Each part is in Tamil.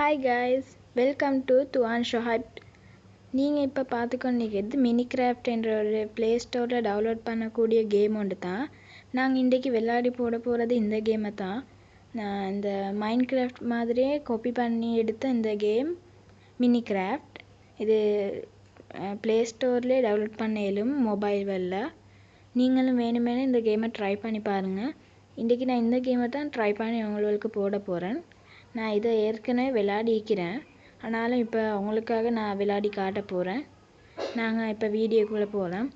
Hi guys, welcome to துவான் ஷோஹட். நீங்கள் இப்போ பார்த்துக்கொண்டிருக்கிறது மினி கிராஃப்ட் என்ற ஒரு ப்ளே ஸ்டோரில் டவுன்லோட் பண்ணக்கூடிய கேம் ஒன்று தான். நாங்கள் இன்றைக்கி விளையாடி போகிறது இந்த கேமை தான். நான் இந்த மைண்ட் கிராஃப்ட் மாதிரியே காப்பி பண்ணி எடுத்த இந்த கேம் மினி கிராஃப்ட். இது ப்ளே ஸ்டோர்லேயே டவுன்லோட் பண்ண இயலும் மொபைலில். நீங்களும் வேணுமே இந்த கேமை ட்ரை பண்ணி பாருங்கள். இன்றைக்கி நான் இந்த கேமை தான் ட்ரை பண்ணி உங்களுக்கு போட போகிறேன். நான் இதை ஏற்கனவே விளையாடிக்கிறேன், ஆனாலும் இப்போ உங்களுக்காக நான் விளையாடி காட்ட போகிறேன். நாங்கள் இப்போ வீடியோக்குள்ளே போகலாம்.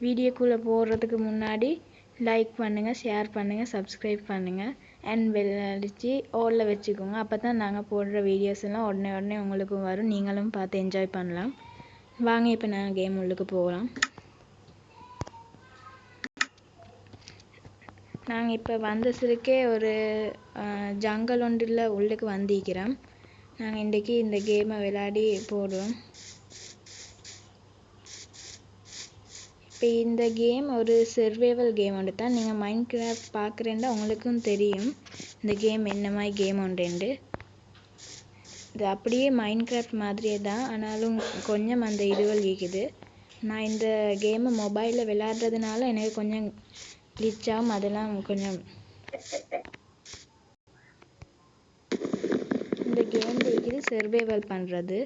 வீடியோக்குள்ளே போடுறதுக்கு முன்னாடி லைக் பண்ணுங்கள், ஷேர் பண்ணுங்கள், சப்ஸ்கிரைப் பண்ணுங்கள், அண்ட் பெல் அடித்து ஆலில் வச்சுக்கோங்க. அப்போ தான் நாங்கள் போடுற வீடியோஸ் எல்லாம் உடனே உங்களுக்கும் வரும், நீங்களும் பார்த்து என்ஜாய் பண்ணலாம். வாங்க இப்போ நாங்கள் கேம் உள்ளுக்கு போகலாம். நாங்கள் இப்போ வந்த சிறுக்கே ஒரு ஜங்கல் ஒன்றில் உள்ளுக்கு வந்திக்கிறோம். நாங்கள் இன்றைக்கி இந்த கேமை விளையாடி போடுவோம். இப்போ இந்த கேம் ஒரு சர்வைவல் கேம் ஒன்று தான். நீங்கள் மைண்ட் கிராஃப்ட் பார்க்குறேன்னா உங்களுக்கும் தெரியும் இந்த கேம் என்ன மாதிரி கேம் ஒன்றுண்டு. இது அப்படியே மைண்ட் கிராஃப்ட் மாதிரியே தான், ஆனாலும் கொஞ்சம் அந்த இதுவல் இருக்குது. நான் இந்த கேமை மொபைலில் விளையாடுறதுனால எனக்கு கொஞ்சம் கிளிச்சாகும், அதெல்லாம் கொஞ்சம். இந்த கேமில் இருக்குது சர்வைவல் பண்ணுறது.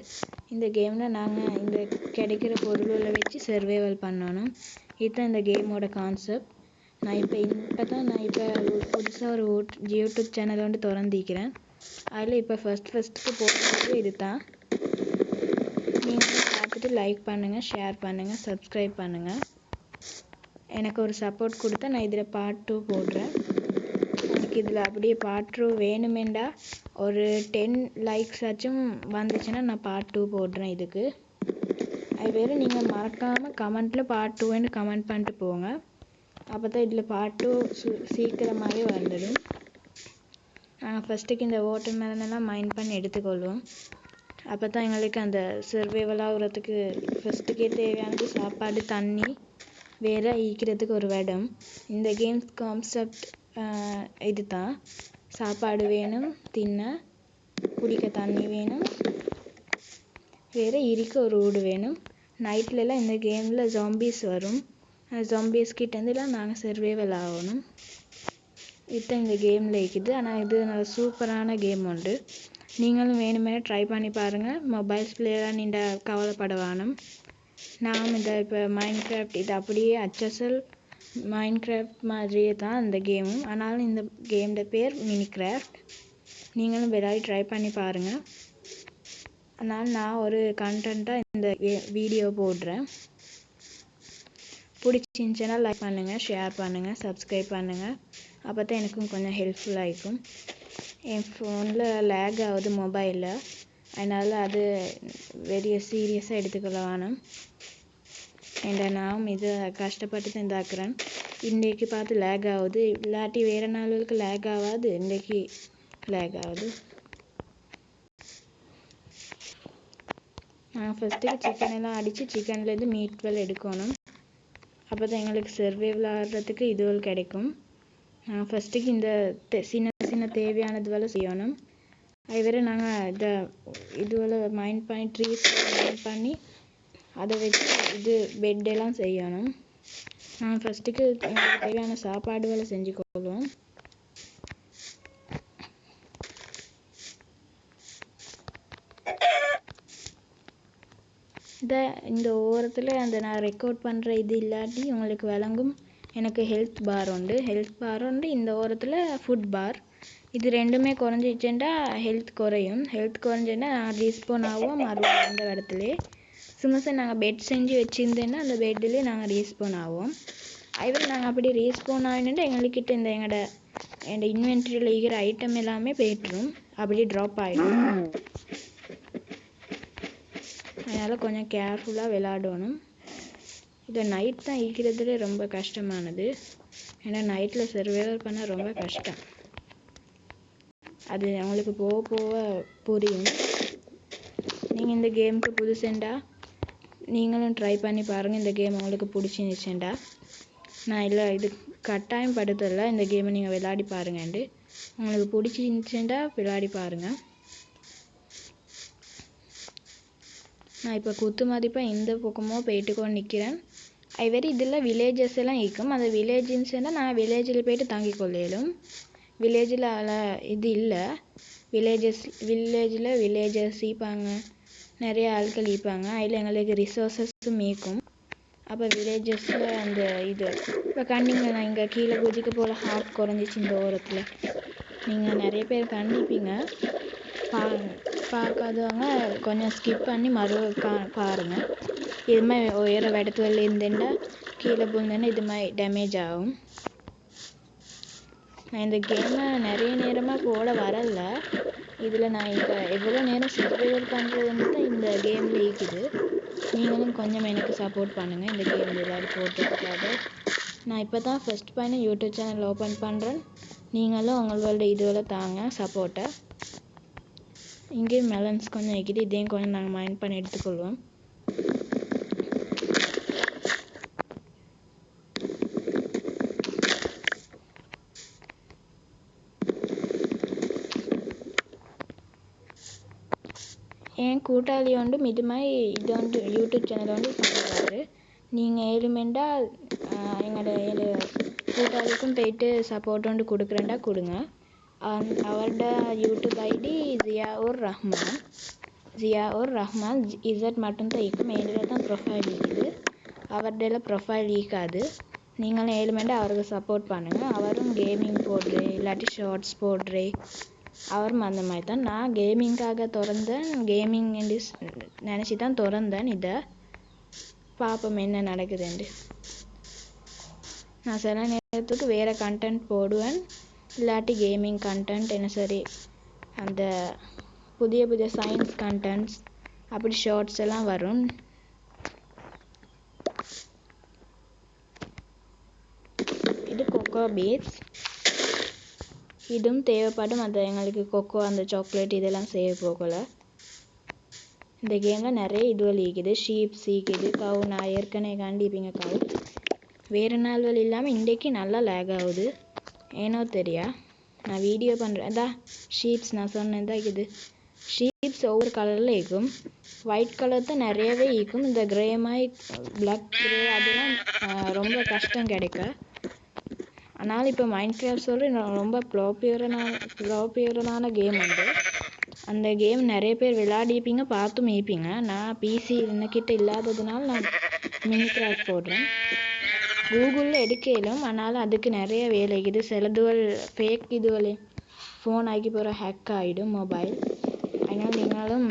இந்த கேமில் நாங்கள் இந்த கிடைக்கிற பொருள்களை வச்சு சர்வைவல் பண்ணணும். இதுதான் இந்த கேமோட கான்செப்ட். நான் இப்போ தான் புதுசாக ஒரு யூடியூப் சேனல் வந்து திறந்திக்கிறேன். அதில் இப்போ ஃபஸ்ட்டுக்கு போடுறது இது தான். நீங்களும் பார்த்துட்டு லைக் பண்ணுங்கள், ஷேர் பண்ணுங்கள், சப்ஸ்கிரைப் பண்ணுங்கள். எனக்கு ஒரு சப்போர்ட் கொடுத்தா நான் இதில் பார்ட் 2 போடுறேன். எனக்கு இதில் அப்படியே பார்ட் 2 வேணுமெண்டா ஒரு 10 லைக்ஸ் ஆச்சும் வந்துச்சுன்னா நான் பார்ட் 2 போடுறேன் இதுக்கு. அது வேறு நீங்கள் மறக்காமல் கமெண்ட்டில் பார்ட் 2ன்னு கமெண்ட் பண்ணிட்டு போங்க. அப்போ தான் இதில் பார்ட் 2 சீக்கிரமாகவே வந்துடும். நாங்கள் ஃபஸ்ட்டுக்கு இந்த வாட்டர் மெலனெல்லாம் மைண்ட் பண்ணி எடுத்துக்கொள்வோம். அப்போ தான் எங்களுக்கு அந்த சர்வைவல் ஆகுறதுக்கு ஃபஸ்ட்டுக்கே தேவையானது சாப்பாடு, தண்ணி, வேறு ஈக்கிறதுக்கு ஒரு இடம். இந்த கேம்ஸ் கான்செப்ட் இது தான். சாப்பாடு வேணும், தின்ன, குடிக்க தண்ணி வேணும், வேறு இருக்க ஒரு வீடு வேணும். நைட்லலாம் இந்த கேமில் ஜாம்பீஸ் வரும். ஜாம்பீஸ் கிட்டேருந்துலாம் நாங்கள் சர்வைவல் ஆகணும். இதுதான் இந்த கேமில் இருக்குது. ஆனால் இது நல்ல சூப்பரான கேம் உண்டு. நீங்களும் வேணுமே ட்ரை பண்ணி பாருங்கள். மொபைல்ஸ் பிளேயராக நீங்கள் கவலைப்பட வேணும். நாம் இந்த இப்போ மைண்ட் கிராஃப்ட் இது அப்படியே அச்சசல் மைண்ட் கிராஃப்ட் மாதிரியே தான் இந்த கேமும், ஆனாலும் இந்த கேமோட பேர் மினி கிராஃப்ட். நீங்களும் விளையாடி ட்ரை பண்ணி பாருங்கள். அதனால் நான் ஒரு கண்டென்ட்டாக இந்த வீடியோ போடுறேன். பிடிச்சிருந்துச்சுன்னா லைக் பண்ணுங்கள், ஷேர் பண்ணுங்கள், சப்ஸ்கிரைப் பண்ணுங்கள். அப்போ தான் எனக்கும் கொஞ்சம் ஹெல்ப்ஃபுல்லாக இருக்கும். என் ஃபோனில் லேக் ஆகுது மொபைலில், அதனால் அது வெரி சீரியஸாக எடுத்துக்கொள்ள வேணும். ஏண்டா நான் இதை கஷ்டப்பட்டு தான் இதாக்குறேன். இன்றைக்கி பார்த்து லேக் ஆகுது, இல்லாட்டி வேறு நாளுக்கு லேக் ஆகாது, இன்றைக்கி லேக் ஆகுது. நான் ஃபஸ்ட்டுக்கு சிக்கன் எல்லாம் அடித்து சிக்கன்லேருந்து மீட்வெல் எடுக்கணும். அப்போ தான் எங்களுக்கு சர்வைவல் ஆடுறதுக்கு இதுவல் கிடைக்கும். நான் ஃபஸ்ட்டுக்கு இந்த சின்ன தேவையானது வேலை செய்யணும். அது வேறு நாங்கள் இதுவரை மைண்ட் பண்ணி ட்ரீஸ் மைண்ட் பண்ணி அதை வச்சு இது பெட்டெல்லாம் செய்யணும். நான் ஃபஸ்ட்டுக்கு எங்களுக்கு தேவையான சாப்பாடு வேலை செஞ்சு கொள்வோம். இந்த ஓரத்தில் அந்த நான் ரெக்கார்ட் பண்ணுற இது இல்லாட்டி உங்களுக்கு விளங்கும். எனக்கு ஹெல்த் பார் உண்டு, இந்த ஓரத்தில் ஃபுட் பார். இது ரெண்டுமே குறைஞ்சிச்சுன்னா ஹெல்த் குறையும். ஹெல்த் குறைஞ்சுன்னா ரீஸ்போன் ஆகும் மறுபடியும் அந்த இடத்துலே. சும்மா நாங்கள் பெட் செஞ்சு வச்சுருந்தேன்னா அந்த பெட்டிலே நாங்கள் ரீஸ்போன் ஆகும். அதுவே நாங்கள் அப்படி ரீஸ்போன் ஆகினுட்டு எங்கள்கிட்ட எங்களோட இன்வென்ட்ரியில் இருக்கிற ஐட்டம் எல்லாமே போய்ட்டுரும், அப்படியே ட்ராப் ஆகிடும். அதனால் கொஞ்சம் கேர்ஃபுல்லாக விளையாடணும். இதை நைட் தான் ஈக்கிறதுலே ரொம்ப கஷ்டமானது. ஏன்னா நைட்டில் சர்வைவல் பண்ண ரொம்ப கஷ்டம். அது அவங்களுக்கு போக போக புரியும். நீங்கள் இந்த கேமுக்கு புதுசுண்டா நீங்களும் ட்ரை பண்ணி பாருங்கள். இந்த கேம் உங்களுக்கு பிடிச்சிருந்துச்சுண்டா, நான் இல்லை இது கட்டாயம் படுத்தலை, இந்த கேமை நீங்கள் விளையாடி பாருங்கன்ட்டு. உங்களுக்கு பிடிச்சிருந்துச்சுண்டா விளையாடி பாருங்கள். நான் இப்போ குத்து மதிப்பாக இந்த பக்கமாக போயிட்டு கொண்டு நிற்கிறேன். அதுவரை இதில் வில்லேஜஸ் எல்லாம் இருக்கும். அந்த வில்லேஜ்னு சொன்னால் நான் வில்லேஜில் போயிட்டு தாங்கி கொள்ளையிலும். வில்லேஜில் இது இல்லை. வில்லேஜஸ் ஈப்பாங்க, நிறைய ஆட்கள் ஈப்பாங்க. அதில் எங்களுக்கு ரிசோர்ஸஸும் மீக்கும். அப்போ வில்லேஜஸில் அந்த இது இப்போ கண்டிங்க நான் இங்கே கீழே குதிக்க போல் ஹார்ட் குறைஞ்சிச்சு இந்த ஓரத்தில். நீங்கள் நிறைய பேர் கண்டிப்பீங்க. பார்க்காதவங்க கொஞ்சம் ஸ்கிப் பண்ணி பாருங்கள். இது மாதிரி உயர இடத்துல இருந்துன்னா கீழே போந்தேன்னா இது மாதிரி டேமேஜ் ஆகும். நான் இந்த கேமை நிறைய நேரமாக போட வரல. இதில் நான் இப்போ எவ்வளோ நேரம் சர்வைவல் பண்ணுறதுன்னு தான் இந்த கேமில் இருக்குது. நீங்களும் கொஞ்சம் எனக்கு சப்போர்ட் பண்ணுங்கள் இந்த கேம் ஏதாவது போட்டுருக்காது. நான் இப்போ தான் first point YouTube channel open பண்ணுறேன். நீங்களும் உங்களோட இதுவில் தாங்க சப்போர்ட்டை. இங்கேயும் மெலன்ஸ் கொஞ்சம் வைக்கிட்டு இதையும் கொஞ்சம் நாங்கள் மைண்ட் பண்ணி எடுத்துக்கொள்வோம். என் கூட்டாளி இது மாதிரி இது யூடியூப் சேனல் பண்ணுறாரு. நீங்கள் ஏழுமெண்டா எங்களோட கூட்டாளிக்கும் போயிட்டு சப்போர்ட் கொடுக்குறேன்டா கொடுங்க. அவரோட YouTube ID Ziaur Rahman Z மட்டும்தான் இருக்கும். என்னில் தான் ப்ரொஃபைல் இருக்குது. அவர்கிட்ட ப்ரொஃபைல் ஈக்காது. நீங்களும் ஏழுமெண்டா அவருக்கு சப்போர்ட் பண்ணுங்கள். அவரும் கேமிங் போடுறேன், இல்லாட்டி ஷார்ட்ஸ் போடுறேன். அவரும் அந்த மாதிரி தான். நான் கேமிங்காக திறந்தேன், கேமிங் நினச்சி தான் திறந்தேன். இதை பார்ப்போம் என்ன நடக்குதுண்டு. நான் சில நேரத்துக்கு வேறு கண்டென்ட் போடுவேன், இல்லாட்டி கேமிங் கண்டென்ட் என்ன சரி அந்த புதிய சயின்ஸ் கண்டென்ட்ஸ் அப்படி ஷார்ட்ஸ் எல்லாம் வரும். இது கொக்கோ பீட்ஸ், இதுவும் தேவைப்படும். அந்த எங்களுக்கு கொக்கோ அந்த சாக்லேட் இதெல்லாம் சேவ் போகல. இந்த கேமில் நிறைய இதுவல் இருக்குது. ஷீப்ஸ் இருக்குது, கவு. நான் ஏற்கனவே கண்டிப்பீங்க கவு. வேறு நாள்கள் இல்லாமல் இன்றைக்கு நல்லா லேக் ஆகுது, ஏனோ தெரியா. நான் வீடியோ பண்ணுறேன். அதான் ஷீப்ஸ் நான் சொன்னேன் தான். இது ஷீப்ஸ் ஒவ்வொரு கலரில் இருக்கும். ஒயிட் கலர் தான் நிறையவே இருக்கும். இந்த க்ரே மாதிரி பிளாக் க்ரே அதெல்லாம் ரொம்ப கஷ்டம் கிடைக்க. ஆனால் இப்போ மைன்கிராஃப்ட் சொல்லி ரொம்ப ப்ளாப்பியரான கேம் உண்டு. அந்த கேம் நிறைய பேர் விளையாடிப்பீங்க, பார்த்தும் ஈப்பீங்க. நான் பிசி இன்னக்கிட்ட இல்லாததுனால நான் மினிகிராஃப்ட் போடுறேன். கூகுளில் எடுக்கலும், ஆனாலும் அதுக்கு நிறைய வேலை இருக்குது. சிலதுவல் ஃபேக் இதுவல் ஃபோன் ஆகி போகிற ஹேக் ஆகிடும் மொபைல். அதனால் நீங்களும்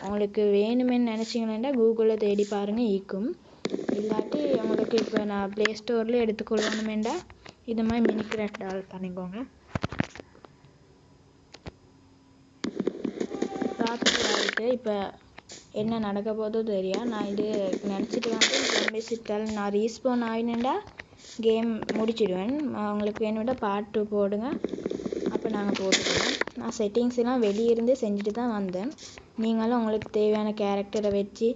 உங்களுக்கு வேணுமென்னு நினச்சிங்கன்னா கூகுளில் தேடி பாருங்கள், ஈக்கும். இல்லாட்டி உங்களுக்கு இப்போ நான் ப்ளே ஸ்டோரில் எடுத்துக்கொள்ளணுமெண்டா இது மாதிரி மினிகிராஃப்ட் டவுன்லோட் பண்ணிக்கோங்க. ராத்திரி ஆகிட்டு இப்போ என்ன நடக்க போதோ தெரியா. நான் இது நினச்சிட்டு வந்து நான் ரீஸ்பான் ஆகினேன்டா கேம் முடிச்சிடுவேன். உங்களுக்கு வேணுமெண்டா பார்ட் 2 போடுங்க, அப்போ நாங்கள் போட்டுக்குவோம். நான் செட்டிங்ஸ் எல்லாம் வெளியே இருந்தே செஞ்சுட்டு தான் வந்தேன். நீங்களும் உங்களுக்கு தேவையான கேரக்டரை வச்சு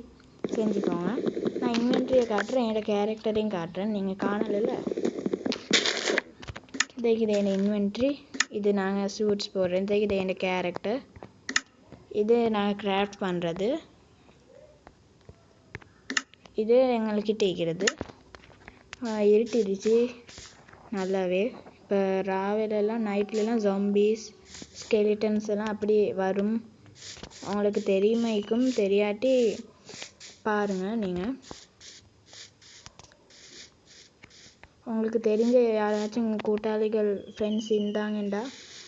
செஞ்சுக்கோங்க. நான் இன்வென்ட்ரியை காட்டுறேன், என்னோடய கேரக்டரையும் காட்டுறேன். நீங்கள் காணல இது என் இன்வென்ட்ரி. இது நாங்கள் சூட்ஸ் போடுறேன். இது என் கேரக்டர். இது நாங்கள் கிராஃப்ட் பண்ணுறது. இது எங்கள்கிட்ட இருக்கிறது. இருட்டிடுச்சு நல்லாவே. இப்போ ராவிலெல்லாம் நைட்லலாம் ஜாம்பீஸ் ஸ்கெலிட்டன்ஸ் எல்லாம் அப்படி வரும். உங்களுக்கு தெரியுமைக்கும் தெரியாட்டி பாருங்கள். நீங்கள் உங்களுக்கு தெரிஞ்ச யாராச்சும் கூட்டாளிகள் ஃப்ரெண்ட்ஸ் இருந்தாங்கண்டா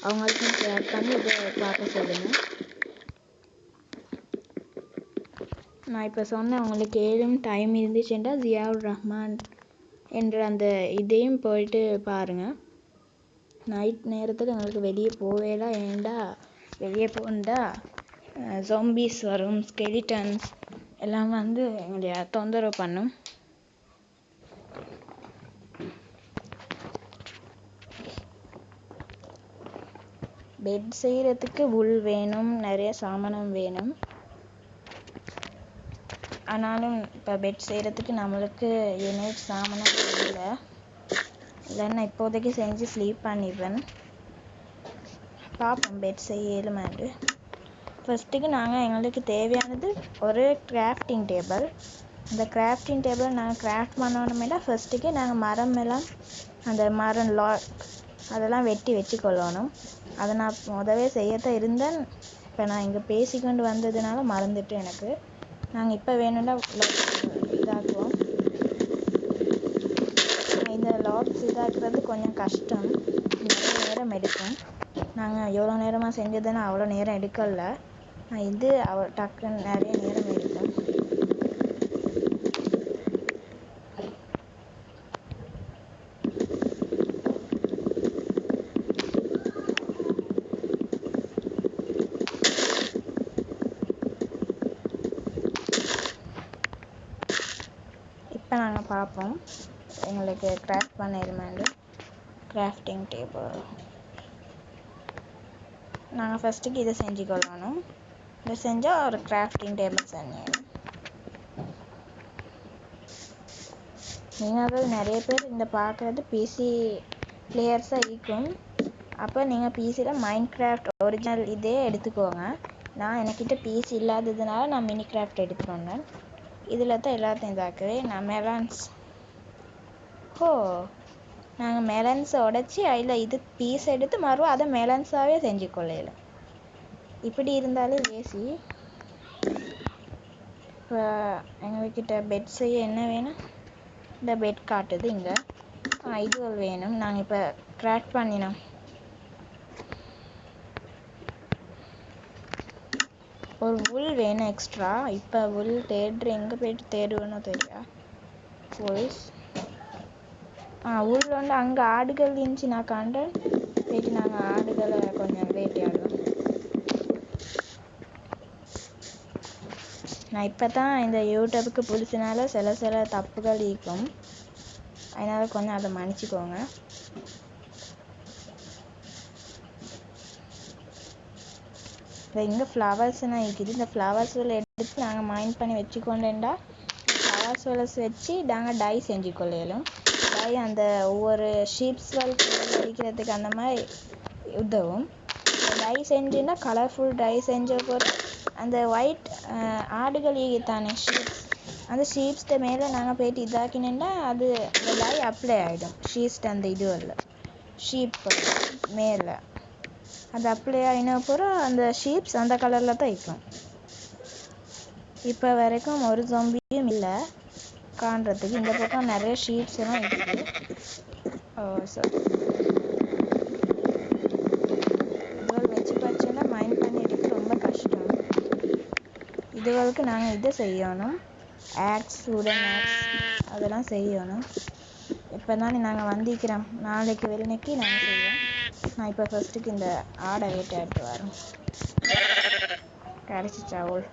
அவங்களுக்கும் ஷேர் பண்ணி இதை பார்க்க சொல்லுங்கள். நான் இப்போ சொன்னேன் உங்களுக்கு ஏழும் டைம் இருந்துச்சுண்டா ஜியாவுர் ரஹ்மான் என்ற அந்த இதையும் போயிட்டு பாருங்கள். நைட் நேரத்தில் எங்களுக்கு வெளியே போவேலாம். ஏண்டா வெளியே போண்டா ஜாம்பீஸ் வரும், ஸ்கெலிட்டன்ஸ் எல்லாம் வந்து எங்களை தொந்தரவு பண்ணும். பெட் செய்கிறதுக்கு உள் வேணும், நிறைய சாமானம் வேணும். ஆனாலும் இப்போ பெட் செய்கிறதுக்கு நம்மளுக்கு என்ன சாமானம் இல்லை. இல்லைன்னா இப்போதைக்கு செஞ்சு ஸ்லீப் பண்ணிடுவேன். பார்ப்போம் பெட் செய்யலுமாண்டு. ஃபஸ்ட்டுக்கு நாங்கள் எங்களுக்கு தேவையானது ஒரு கிராஃப்டிங் டேபிள். அந்த கிராஃப்டிங் டேபிள் நாங்கள் கிராஃப்ட் பண்ணணுமேனா ஃபஸ்ட்டுக்கு நாங்கள் மரம் எல்லாம் அந்த மரம் அதெல்லாம் வெட்டி வச்சுக்கொள்ளணும். அதை நான் முதவே செய்யத்தான் இருந்தேன். இப்போ நான் இங்கே பேசிக்கொண்டு வந்ததுனால மறந்துட்டு எனக்கு. நாங்கள் இப்போ வேணும்னா இதாக்குவோம். இந்த லாக்ஸ் இதாக்குறது கொஞ்சம் கஷ்டம், நிறைய நேரம் எடுக்கும். நாங்கள் எவ்வளோ நேரமாக செஞ்சதுன்னா அவ்வளோ நேரம் எடுக்கல. இது டக்குன்னு நிறைய நேரம் எடுக்கும். இப்போ நாங்கள் பார்ப்போம் எங்களுக்கு கிராஃப்ட் பண்ணிடுமாண்டு. கிராஃப்டிங் டேபிள் நாங்கள் ஃபஸ்ட்டுக்கு இதை செஞ்சுக்கொள்ளணும். இதை செஞ்சால் ஒரு கிராஃப்டிங் டேபிள் செஞ்சோம். நீங்கள் நிறைய பேர் இந்த பார்க்குறது பிசி பிளேயர்ஸாக இருக்கும். அப்போ நீங்கள் பிசியில் மைண்ட் கிராஃப்ட் ஒரிஜினல் இதே எடுத்துக்கோங்க. நான் என்கிட்ட பிசி இல்லாததுனால நான் மினி கிராஃப்ட் எடுத்துக்கொண்டேன். இதில் தான் எல்லாத்தையும் இதாக்குறேன். நான் மெலன்ஸ் நாங்கள் மெலன்ஸை உடச்சி அதில் இது பீஸ் எடுத்து மறுவா அதை மெலன்ஸாகவே செஞ்சு கொள்ளையில. இப்படி இருந்தாலே ஈஸி. இப்போ எங்கள்கிட்ட பெட் செய்ய என்ன வேணும்? இந்த பெட் காட்டுது இங்கே. இதுவள் வேணும். நாங்கள் இப்போ கிராஃப்ட் பண்ணினோம். ஒரு உல் வேணும் எக்ஸ்ட்ரா. இப்போ உல் எங்கே போய்ட்டு தேடுவேணும் தெரியா? உள் வந்து அங்கே ஆடுகள் இருந்துச்சு, நான் கண்டேன். போயிட்டு நாங்கள் ஆடுகளை கொஞ்சம் வேட்டையாடுவோம். நான் இப்போ தான் இந்த யூடியூபுக்கு புதுசுனால சில தப்புகள் இருக்கும். அதனால் கொஞ்சம் அதை மன்னிச்சிக்கோங்க. இங்கே ஃப்ளவர்ஸ்னால் இருக்குது. இந்த ஃப்ளவர்ஸில் எடுத்து நாங்கள் மைண்ட் பண்ணி வச்சுக்கொண்டேன்டா ஃப்ளவர்ஸ் வச்சு நாங்கள் டை செஞ்சு கொள்ளையிலும். டை அந்த ஒவ்வொரு ஷீப்ஸ்களுக்கு அடிக்கிறதுக்கு அந்த மாதிரி உதவும். டை செஞ்சுன்னா கலர்ஃபுல் டை செஞ்ச பிறகு அந்த ஒயிட் ஆடுகள் தானே ஷீப்ஸ், அந்த ஷீப்ஸ்ட மேலே நாங்கள் போய்ட்டு இதாக்கினேன்னா அது அந்த டை அப்ளை ஆகிடும். ஷீப்ஸ்ட அந்த இதுவில் ஷீப் மேலே அது அப்ளை ஆகின அப்புறம் அந்த ஷீப்ஸ் அந்த கலரில் தான் இருக்கும். இப்போ வரைக்கும் ஒரு ஜொம்பியும் இல்லை காண்றதுக்கு. இந்த பக்கம் நிறைய ஷீப்ஸ் எல்லாம் இருக்குது. இதுவள் வச்சு பார்த்தீங்கன்னா மைண்ட் பண்ணி எடுக்க ரொம்ப கஷ்டம். இதுவளுக்கு நாங்கள் இதை செய்யணும். ஆக்ஸ், உடன் ஆக்ஸ் அதெல்லாம் செய்யணும். இப்போ தானே நாங்கள் வந்திக்கிறோம். நாளைக்கு வெள்ளைக்கு நாங்கள் செய்வோம். நான் இப்போ ஃபஸ்ட்டுக்கு இந்த ஆடை வேட்டையாடிட்டு வரோம். கிடச்சிச்சா ஓல்?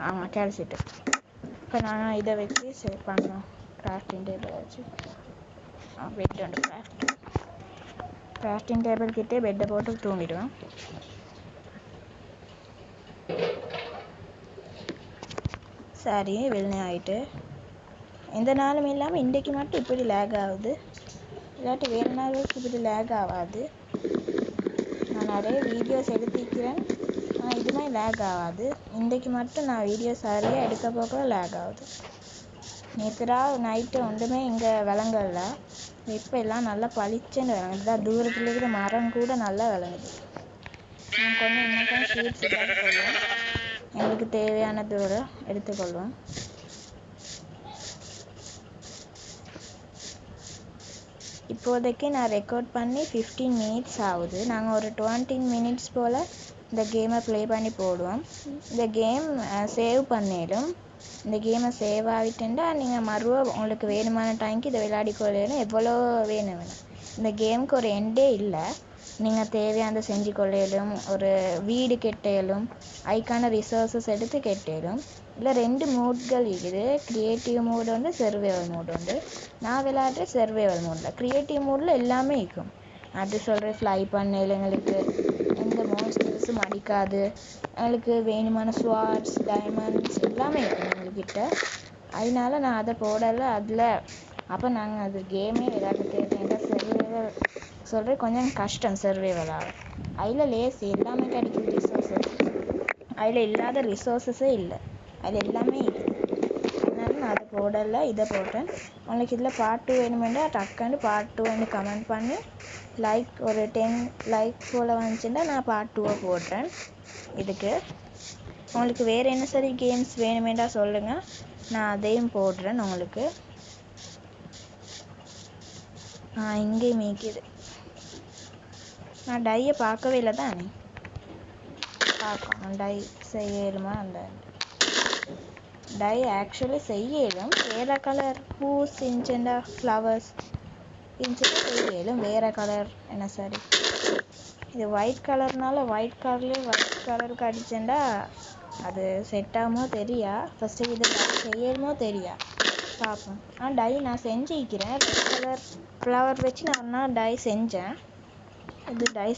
ஆமாம் கிடச்சிட்டு. இப்போ நாங்கள் இதை வச்சு பண்ணோம். கிராஃப்டிங் டேபிள் வச்சு பெட் ஒன்று கிராஃப்டிங் டேபிள் கிட்டே பெட்டை போட்டு தூங்கிடுவேன். சரி வெள்ளை ஆகிட்டு எந்த நாளும் இல்லாமல் இன்றைக்கு மட்டும் இப்படி லேக் ஆகுது. இல்லாட்டி வேறு நாளுக்கு இப்படி லேக் ஆகாது. நான் நிறைய வீடியோஸ் எடுத்துக்கிறேன், ஆனால் இதுமே லேக் ஆகாது. இன்றைக்கு மட்டும் நான் வீடியோஸ் சரியாக எடுக்க போக லேக் ஆகுது. நேற்றுரா நைட்டு ஒன்றுமே இங்கே விளங்கல. இப்போ எல்லாம் நல்லா பளிச்சுன்னு விளங்குது. தூரத்தில் இருக்கிற மரம் கூட நல்லா விளங்குது. நான் கொஞ்சம் இன்னும் ஷீட்ஸ் எடுத்துக்கொள்வோம். எங்களுக்கு தேவையான தூரம் எடுத்துக்கொள்வோம். இப்போதைக்கு நான் ரெக்கார்ட் பண்ணி 15 மினிட்ஸ் ஆகுது. நாங்கள் ஒரு 20 மினிட்ஸ் போல் இந்த கேமை ப்ளே பண்ணி போடுவோம். இந்த கேம் சேவ் பண்ணிடும். இந்த கேமை சேவ் ஆகிட்டுண்டா நீங்கள் மறுபடியும் உங்களுக்கு வேணுமான டைமுக்கு இதை விளையாடி கொள்ளையிலும் எவ்வளோ வேணும். இந்த கேமுக்கு ஒரு எண்டே இல்லை. நீங்கள் தேவையான செஞ்சு கொள்ளையிலும், ஒரு வீடு கெட்டையிலும், அதுக்கான ரிசோர்ஸஸ் எடுத்து கெட்டையிலும். இல்லை 2 மோட்கள் இருக்குது. க்ரியேட்டிவ் மோடு உண்டு, சர்வைவல் மோடு உண்டு. நான் விளையாடுற சர்வைவல் மோடில். க்ரியேட்டிவ் மோடில் எல்லாமே இருக்கும். அது சொல்கிறேன், ஃப்ளை பண்ணையில் எங்களுக்கு எந்த மான்ஸ்டர்ஸும் அடிக்காது. எங்களுக்கு வேணுமான ஸ்வார்ட்ஸ், டைமண்ட்ஸ் எல்லாமே இருக்கும் எங்கள்கிட்ட. அதனால நான் அதை போடலை அதில். அப்போ நாங்கள் அது கேமே விளையாட தேவையில்லை. சர்வைவல் சொல்கிறேன் கொஞ்சம் கஷ்டம். சர்வைவல் ஆகும் அதில் லேஸ் எல்லாமே கிடைக்கும் ரிசோர்ஸஸ். அதில் இல்லாத ரிசோர்ஸஸே இல்லை, அதில் எல்லாமே இருக்குது. அதனால நான் அதை போடலை, இதை போட்டேன். உங்களுக்கு இதில் பார்ட் 2 வேணுமெண்டா டக்குன்னு பார்ட் 2 கமெண்ட் பண்ணி லைக் ஒரு 10 லைக் போல் வந்துச்சுன்னா நான் பார்ட் 2 போடுறேன். இதுக்கு உங்களுக்கு வேறு என்ன சரி கேம்ஸ் வேணுமெண்டா சொல்லுங்கள், நான் அதையும் போடுறேன் உங்களுக்கு. இங்கேயும் மீக்குது. நான் டையை பார்க்கவே இல்லை தானே, பார்க்கணும் டை செய்யலுமா. அந்த டை ஆக்சுவலி செய்யலும் வேறு கலர் பூஸ் இன்ச்செண்டா ஃப்ளவர்ஸ் இன்ச்செண்டா செய்யலும் வேறு கலர் என்ன சரி. இது ஒயிட் கலர்னால ஒயிட் கலருக்கு அடிச்சேன்டா அது செட் ஆகுமோ தெரியா. ஃபஸ்ட்டு இது டை செய்யலுமோ தெரியா பார்ப்போம். டை நான் செஞ்சுக்கிறேன். ரெட் கலர் ஃப்ளவர் வச்சு நான் டை செஞ்சேன். இது டை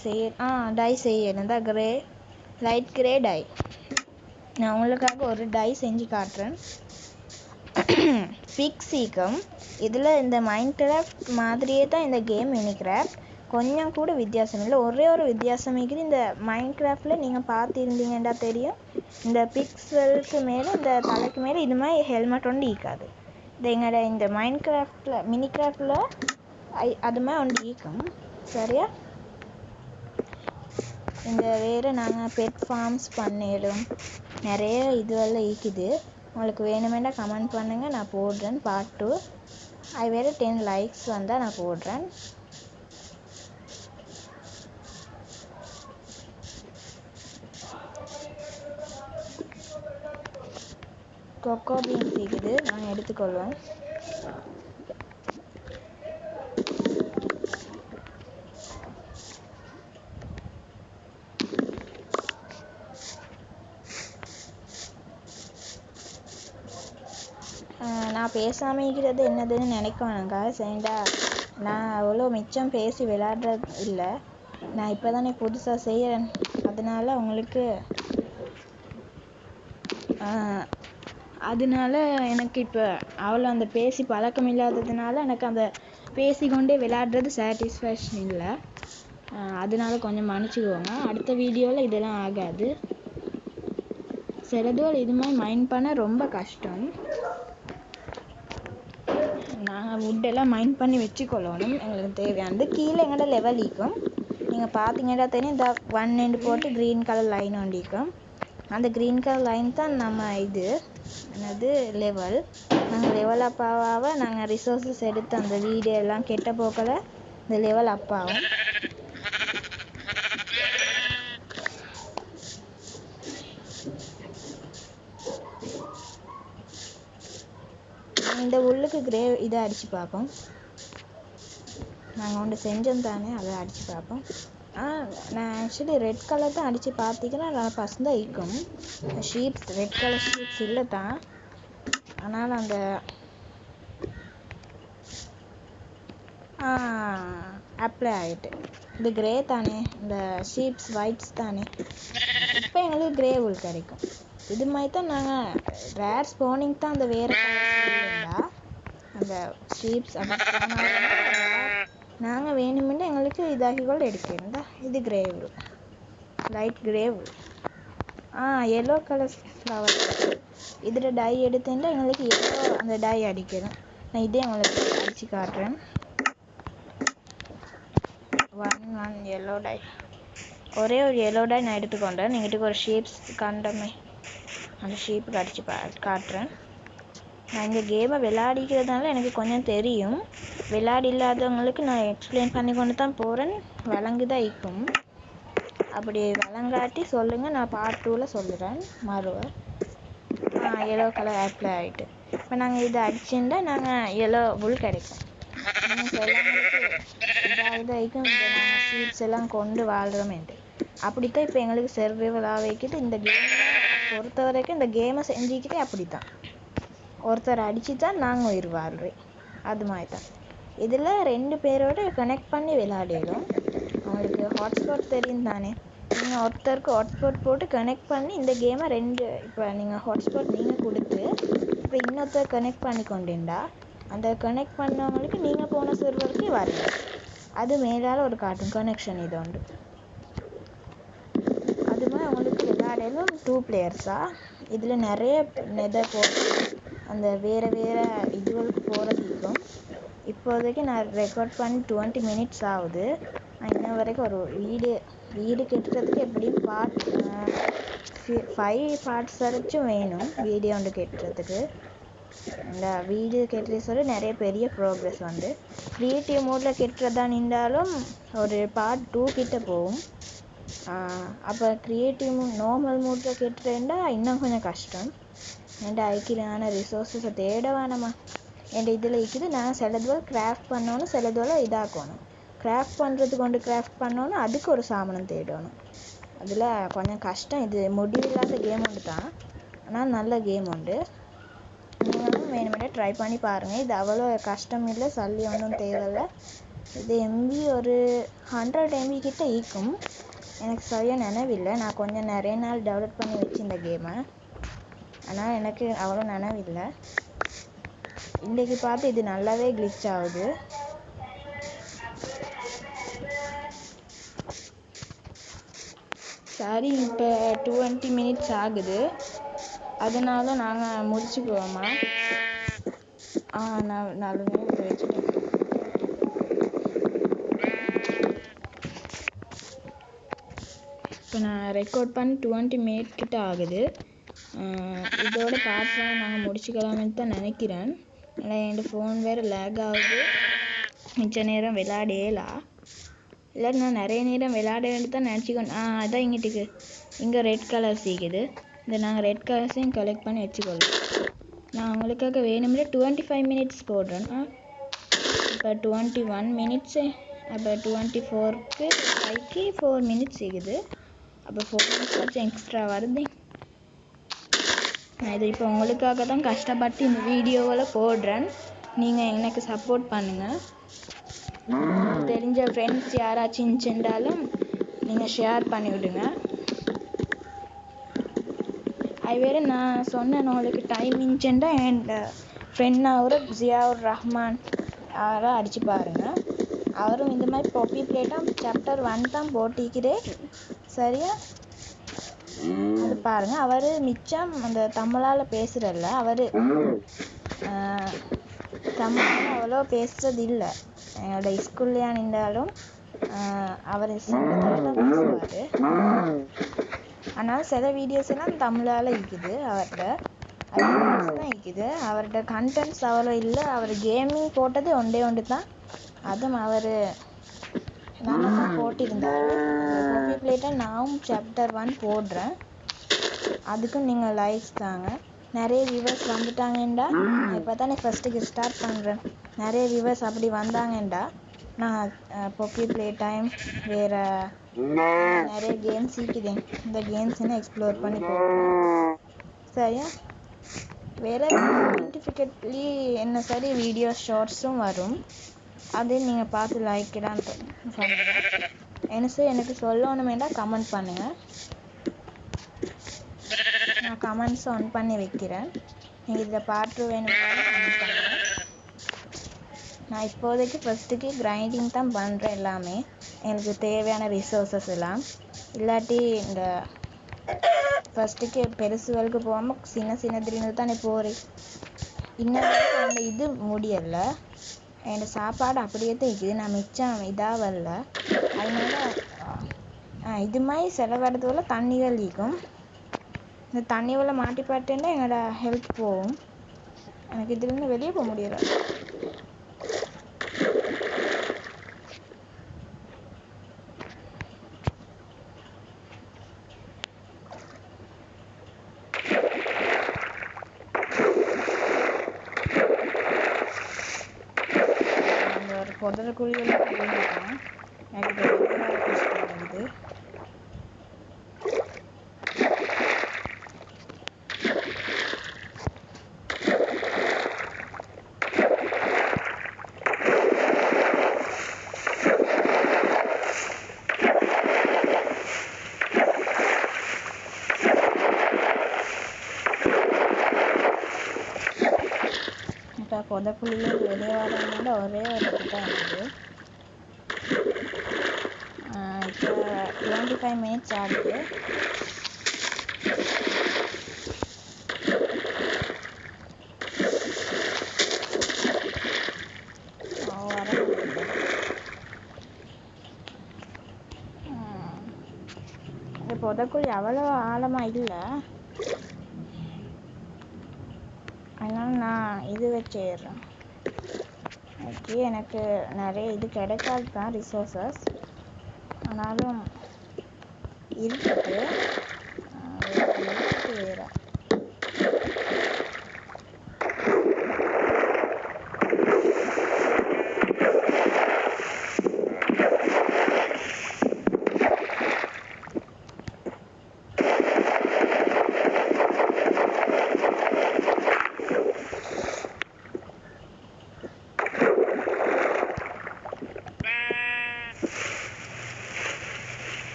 செய்யணும் தான் கிரே லைட் கிரே டை. நான் உங்களுக்காக ஒரு டை செஞ்சு காட்டுறேன். பிக்ஸிகம் இதில் இந்த மைன்கிராஃப்ட் மாதிரியே தான் இந்த கேம் மினிகிராஃப்ட், கொஞ்சம் கூட வித்தியாசம் இல்லை. ஒரே ஒரு வித்தியாசம் இருக்குது. இந்த மைன்கிராஃப்டில் நீங்கள் பார்த்துருந்தீங்கன்னா தெரியும், இந்த பிக்சலுக்கு மேலே இந்த தலைக்கு மேலே இது மாதிரி ஹெல்மெட் ஒன்று ஈக்காது. இது எங்களோட இந்த மைன்கிராஃப்டில் மினிகிராஃப்டில் அது மாதிரி ஒன்று ஈக்கும். சரியா, இந்த வேறு நாங்கள் பெட் ஃபார்ம்ஸ் பண்ணிடும் நிறைய இதுவெல்லாம் ஈக்குது. உங்களுக்கு வேணுமெண்டா கமெண்ட் பண்ணுங்கள், நான் போடுறேன் பார்ட் 2. அது வேறு 10 லைக்ஸ் வந்தால் நான் போடுறேன். கொக்கோ பீன்ஸ் இருக்குது, நாங்கள் எடுத்துக்கொள்வோம். நான் பேசாமல் இருக்கிறது என்னதுன்னு நினைக்கணுங்க சரிண்டா. நான் அவ்வளோ மிச்சம் பேசி விளையாடுறது இல்லை, நான் இப்போ தானே புதுசாக செய்கிறேன். அதனால உங்களுக்கு அதனால எனக்கு இப்போ அவ்வளோ அந்த பேசி பழக்கம் இல்லாததுனால எனக்கு அந்த பேசிக்கொண்டே விளையாடுறது சாட்டிஸ்ஃபேக்ஷன் இல்லை. அதனால கொஞ்சம் மன்னிச்சுக்கோங்க. அடுத்த வீடியோவில் இதெல்லாம் ஆகாது. சிலதோல் இது மாதிரி மைண்ட் பண்ண ரொம்ப கஷ்டம். நாங்கள் வுட்டெல்லாம் மைண்ட் பண்ணி வச்சுக்கொள்ளணும். எங்களுக்கு தேவையானது கீழே எங்களோட லெவல் ஈக்கும். நீங்கள் பார்த்தீங்கன்னா தெரியும், இந்த 1 போட்டு க்ரீன் கலர் லைன் ஒண்டிக்கும். அந்த க்ரீன் கலர் லைன் தான் நம்ம இது என்னது லெவல். நாங்கள் லெவல் அப் ஆக நாங்கள் ரிசோர்ஸஸ் எடுத்து அந்த வீடியோ எல்லாம் கெட்ட போக்கில் இந்த லெவல் அப் ஆகும். இந்த உள்ளுக்கு கிரே இதை அடித்து பார்ப்போம். நாங்கள் ஒன்று செஞ்சோம் தானே, அதை அடித்து பார்ப்போம். நான் ஆக்சுவலி ரெட் கலர் தான் அடித்து பார்த்தீங்கன்னா நான் ஃபஸ்ட் தான் ஈக்கும். ஷீப்ஸ் ரெட் கலர் ஷீப்ஸ் இல்லை தான், ஆனால் அந்த அப்ளை ஆகிட்டு. இது கிரே தானே, இந்த ஷீப்ஸ் ஒயிட்ஸ் தானே. இப்போ எங்களுக்கு கிரே உள் கிடைக்கும். இது மாதிரி தான் நாங்கள் ரேர் ஸ்போனிங் தான் அந்த வேறு கலர்ஸ் அந்த ஷீப்ஸ் அப்படி நாங்கள் வேணுமென்னு எங்களுக்கு இதாகிக்கொள்ள எடுக்கணும் தான். இது grey light grey yellow colour flower. இதில் டை எடுத்துட்டா எங்களுக்கு எல்லோ அந்த டை அடிக்கணும். நான் இதே உங்களுக்கு அடித்து காட்டுறேன். 1 எல்லோ டை, ஒரே ஒரு எல்லோ டை நான் எடுத்துக்கொண்டேன். எங்கிட்ட ஒரு ஷேப்ஸ் கண்டமே, அந்த ஷேப்புக்கு அடித்து காட்டுறேன். நான் இந்த கேமை விளையாடிக்கிறதுனால எனக்கு கொஞ்சம் தெரியும். விளையாடி இல்லாதவங்களுக்கு நான் எக்ஸ்பிளைன் பண்ணி கொண்டு தான் போகிறேன். விளங்குதான் இருக்கும். அப்படி விளங்காட்டி சொல்லுங்கள், நான் பார்ட் 2ல் சொல்லுறேன். மறுவ எல்லோ கலர் அப்ளை ஆகிட்டு இப்போ நாங்கள் இதை அடிச்சுட்டா நாங்கள் எல்லோ புல் கிடைக்கும். இதாகிக்கும் இந்த நாங்கள் சீட்ஸ் எல்லாம் கொண்டு வாழ்கிறோமேன்ட்டு. அப்படித்தான் இப்போ எங்களுக்கு சர்வைவலாக வைக்கிட்டு. இந்த கேமை பொறுத்த வரைக்கும் இந்த கேமை செஞ்சுக்கிட்டே அப்படி தான் ஒருத்தர் அடித்து தான் நாங்கள் உயிர் வாழ்கிறோம். அது மாதிரி தான் இதில் 2 பேரோட கனெக்ட் பண்ணி விளையாடிடும். அவங்களுக்கு ஹாட்ஸ்பாட் தெரியும் தானே, நீங்கள் ஒருத்தருக்கு ஹாட்ஸ்பாட் போட்டு கனெக்ட் பண்ணி இந்த கேமை 2 இப்போ நீங்கள் ஹாட்ஸ்பாட் நீங்கள் கொடுத்து இப்போ இன்னொருத்தர் கனெக்ட் பண்ணி கொண்டீண்டா அந்த கனெக்ட் பண்ணவங்களுக்கு நீங்கள் போன சர்வருக்கு வரல. அது மேலால் ஒரு காட்டும் கனெக்ஷன் இது உண்டு. அது மாதிரி அவங்களுக்கு விளையாட வெறும் 2 பிளேயர்ஸா? இதில் நிறைய நெதர் போட்டு அந்த வேறு வேறு இதுகளுக்கு போகிறதுக்கும் இப்போதைக்கு நான் ரெக்கார்ட் பண்ணி 20 மினிட்ஸ் ஆகுது. இன்ன வரைக்கும் ஒரு வீடு கட்டுறதுக்கு எப்படியும் 5 பார்ட்ஸ் வரைக்கும் வேணும் வீடியோ ஒன்று கட்டுறதுக்கு. இந்த வீடு கட்டுற சொல்லி நிறைய பெரிய ப்ரோக்ரஸ் வந்து க்ரியேட்டிவ் மோடில் கட்டுறதா நின்றாலும் ஒரு பார்ட் 2 கிட்ட போகும். அப்போ க்ரியேட்டிவ் நார்மல் மோடில் கட்டுறேன்டா இன்னும் கொஞ்சம் கஷ்டம். என்கிட்ட ஐக்கியமான ரிசோர்ஸஸை தேட வேணாமா. என்கிட்ட இதில் இருக்குது. நான் சிலதுவரை கிராஃப்ட் பண்ணணும், சிலதுவரை இதாக்கணும். கிராஃப்ட் பண்ணுறதுக்கு கொண்டு கிராஃப்ட் பண்ணணும், அதுக்கு ஒரு சாமானம் தேடணும். அதில் கொஞ்சம் கஷ்டம். இது முடிவில்லாத கேம் ஒன்று தான், ஆனால் நல்ல கேம் உண்டு. நீங்களும் வேணுமெண்டே ட்ரை பண்ணி பாருங்கள். இது அவ்வளோ கஷ்டம் இல்லை, சல்லி ஒன்றும் தேவையில்லை. இது எம்பி ஒரு 100 MB கிட்ட ஈக்கும். எனக்கு சரியாக நினைவில்லை. நான் கொஞ்சம் நிறைய நாள் டெவலப் பண்ணி வச்சு இந்த கேமை, ஆனால் எனக்கு அவ்வளோ நினைவில்லை. இன்றைக்கி பார்த்து இது நல்லாவே கிளிச் ஆகுது. சரி, இப்போ 20 மினிட்ஸ் ஆகுது, அதனால நாங்கள் முடிச்சுக்குவோமா? நான் 4 மினிட் வச்சுட்டேன். இப்போ நான் ரெக்கார்ட் பண்ணி 20 மினிட் கிட்ட ஆகுது. இதோட பார்த்து நாங்கள் முடிச்சுக்கலாம்னு தான் நினைக்கிறேன். ஆனால் என் ஃபோன் வேறு லேக் ஆகுது. மிச்ச நேரம் விளையாடலாம். இல்லை, நான் நிறைய நேரம் விளையாட வேண்டி தான் நினச்சிக்கணும். அதான் இங்கிட்டுக்கு இங்கே ரெட் கலர்ஸ் இருக்குது. இந்த நாங்கள் ரெட் கலர்ஸையும் கலெக்ட் பண்ணி வச்சுக்கொள்ளலாம். நான் உங்களுக்காக வேணும்னே 25 மினிட்ஸ் போடுறேன். இப்போ 21 மினிட்ஸு. அப்போ 24க்கு 5க்கு 4 மினிட்ஸ் இருக்குது. அப்போ 4 மினிட்ஸ் வச்சு எக்ஸ்ட்ரா வருது. நான் இது இப்போ உங்களுக்காக தான் கஷ்டப்பட்டு இந்த வீடியோவில் போடுறேன். நீங்கள் எனக்கு சப்போர்ட் பண்ணுங்கள். தெரிஞ்ச ஃப்ரெண்ட்ஸ் யாராச்சும் இருந்துச்சுன்றாலும் நீங்கள் ஷேர் பண்ணிவிடுங்க. அது வேறு நான் சொன்னேன், உங்களுக்கு டைம் இருந்துச்சுண்டா என் ஃப்ரெண்ட் அவர் ஜியாவுர் ரஹ்மான் அவரை அடித்து பாருங்கள். அவரும் இந்த மாதிரி பாப்பி பிளேட்டாக சாப்டர் 1 தான் போட்டிக்கிறேன். சரியா? அது பாருங்கள். அவர் மிச்சம் அந்த தமிழால் பேசுகிறல்ல, அவர் தமிழ் அவ்வளோ பேசுகிறது இல்லை. என்னோட ஸ்கூல்லையா நின்றாலும் அவர் சிங்களத்தில் தான் பேசுவார். ஆனால் சில வீடியோஸ் எல்லாம் தமிழால் இருக்குது. அவர்கிட்ட தான் இருக்குது. அவர்கிட்ட கண்டென்ட்ஸ் அவ்வளோ இல்லை. அவர் கேமிங் போட்டது ஒன்று தான். அதுவும் அவர் நல்லா தான் போட்டிருந்தார். காப்பி பிளேட்டை நானும் சாப்டர் 1 போடுறேன். அதுக்கும் நீங்கள் லைக்ஸ் தாங்க. நிறைய வியூவர்ஸ் வந்துட்டாங்கண்டா, இப்போ தானே ஃபஸ்ட்டுக்கு ஸ்டார்ட் பண்ணுறேன். நிறைய வியூவர்ஸ் அப்படி வந்தாங்கண்டா நான் பாப்பி பிளே டைம் வேறு நிறைய கேம்ஸ் இருக்குது. இந்த கேம்ஸ்ன்னு எக்ஸ்ப்ளோர் பண்ணி போடுறேன். சரியா? வேறு சயின்டிஃபிகட்லி என்ன சரி வீடியோ ஷார்ட்ஸும் வரும். அது நீங்கள் பார்த்து லைக்டான்னு சொல்லுங்கள். எனக்கு சொல்லணுமேண்டா கமெண்ட் பண்ணுங்கள். நான் கமெண்ட்ஸ் ஆன் பண்ணி வைக்கிறேன். நீங்கள் இதில் பாட்டு வேணும் கமெண்ட் பண்ணுங்கள். நான் இப்போதைக்கு ஃபஸ்ட்டுக்கு கிரைண்டிங் தான் பண்ணுறேன். எல்லாமே எனக்கு தேவையான ரிசோர்ஸஸ் எல்லாம். இல்லாட்டி இந்த ஃபஸ்ட்டுக்கு பெருசுகளுக்கு போகாமல் சின்னதுலேருந்து தானே போகிறேன். இன்னும் அந்த இது முடியலை. என் சாப்பாடு அப்படியே தான் இருக்குது. நான் மிச்சம் இதாக வரல. அதனால இது மாதிரி செலவரதுல தண்ணிகள் இருக்கும். இந்த தண்ணி உள்ள மாட்டி பார்த்தேன்னா என்னோட ஹெல்த் போகும். எனக்கு இதுலேருந்து வெளியே போக முடியல. அந்த ஒரு புதற்குழியெல்லாம் விழுந்துட்டேன். எனக்கு இது புதக்குழியில் வெளியே வரனால ஒரே ஒரு தான் இருக்குது. இப்போ 25 மினிட்ஸ் ஆகுது. புதைக்குழி அவ்வளோ ஆழமாக இல்லை, அதனால நான் இது வச்சிடுறேன். ஓகே, எனக்கு நிறைய இது கிடைக்காது தான் ரிசோர்ஸஸ், ஆனாலும் இருக்குது. வேறு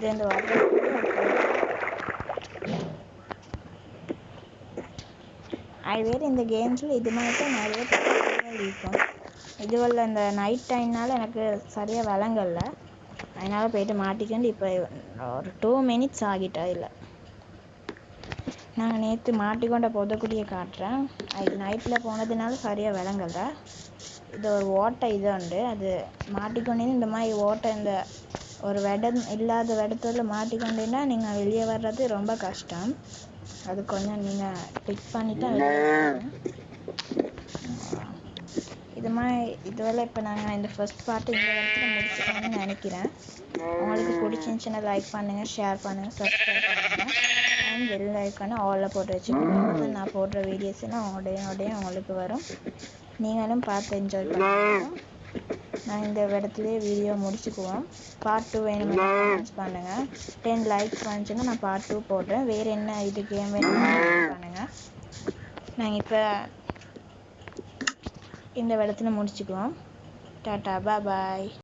இதுலேருந்து வர்றது அது வேறு. இந்த கேம்ஸில் இது மாதிரி தான் நிறைய பிரச்சனைகள் இருக்கும். இதுவல்ல இந்த நைட் டைம்னால எனக்கு சரியாக விளங்கல, அதனால் போயிட்டு மாட்டிக்கிண்டு இப்போ ஒரு 2 minutes ஆகிட்டா. இல்லை, நாங்கள் நேற்று மாட்டிக்கொண்ட புதைக்குழியை காட்டுறேன். அது நைட்டில் போனதுனால சரியாக விளங்கலை. இது ஒரு ஓட்டை இது உண்டு, அது மாட்டிக்கொண்டே இந்த மாதிரி ஓட்டை இந்த ஒரு இடம் இல்லாத இடத்துல மாட்டிக்கொண்டீங்கன்னா நீங்கள் வெளியே வர்றது ரொம்ப கஷ்டம். அது கொஞ்சம் நீங்கள் கிளிக் பண்ணிவிட்டு வெளியே வரணும். இது மாதிரி இதுவரை இப்போ நாங்கள் இந்த ஃபர்ஸ்ட் பார்ட்டு இந்த இடத்துல முடிச்சுக்கணும்னு நினைக்கிறேன். உங்களுக்கு பிடிச்சிருந்துச்சுன்னா லைக் பண்ணுங்கள், ஷேர் பண்ணுங்கள், சப்ஸ்கிரைப் பண்ணுங்கள், அண்ட் பெல் ஐக்கானை ஆலில் போட்டு வச்சுக்கோங்க. அப்போ தான் நான் போடுற வீடியோஸ் எல்லாம் உடனே உங்களுக்கு வரும். நீங்களும் பார்த்து என்ஜாய் பண்ணுங்கள். நான் இந்த இடத்துலையே வீடியோ முடிச்சுக்குவோம். பார்ட் 2 வேணும்னு கமெண்ட்ஸ் பண்ணுங்கள். 10 லைக்ஸ் வந்துச்சுன்னா நான் பார்ட் 2 போடுறேன். வேறு என்ன இது கேம் வேணும்னு பண்ணுங்கள். நாங்கள் இப்போ இந்த இடத்துல முடிச்சுக்குவோம். டாட்டா, பாய்.